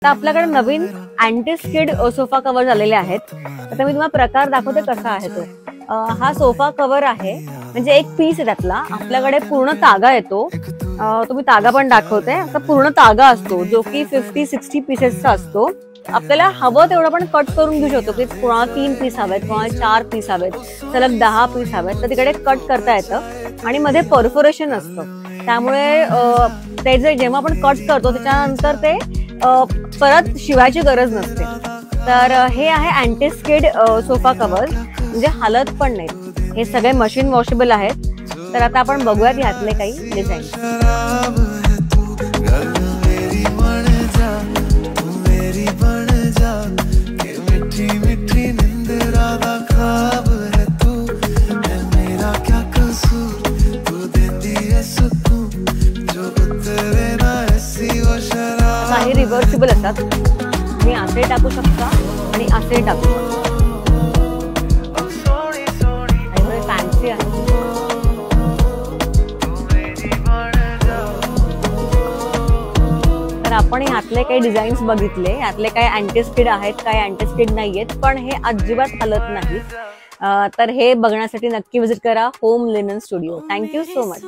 आता आपल्याकडे नवीन anti skid sofa cover झालेले आहेत। आता मी तुम्हाला प्रकार दाखवते कसा आहे तो। हा सोफा कव्हर आहे, म्हणजे एक पीस आहे त्यातला। आपल्याकडे पूर्ण तागा येतो, तुम्ही तागा पण दाखवते। आता पूर्ण तागा असतो जो की 50-60 पीसेसचा असतो। आपल्याला हवं तेवढं पण कट करून घेऊ शकतो, की कोणाला 3 पीस हवेत, कोणाला 4 पीस हवेत, सलग 10 पीस हवेत, तर तिकडे कट करता येतं। आणि मध्ये परफोरेशन असतं, त्यामुळे ते जेव्हा आपण कट करतो त्याच्यानंतर ते परत शिवायची गरज नसते। तर हे आहे अँटी स्किड सोफा कव्हर, म्हणजे हालत पण नाही। हे सगळे मशीन वॉशेबल आहेत। तर आता आपण बघूयात ह्यातले काही डिझाईन। काही रिव्हर्सिबल असतात, तुम्ही असे टाकू शकता आणि असे टाकू शकता। फॅन्सी आहे। तर आपण ह्यातले काही डिझाईन्स बघितले, ह्यातले काही अँटी स्किड आहेत, काही अँटी स्किड नाहीयेत, पण हे अजिबात हलत नाही। तर हे बघण्यासाठी नक्की विजिट करा home linen studio. Thank you so much.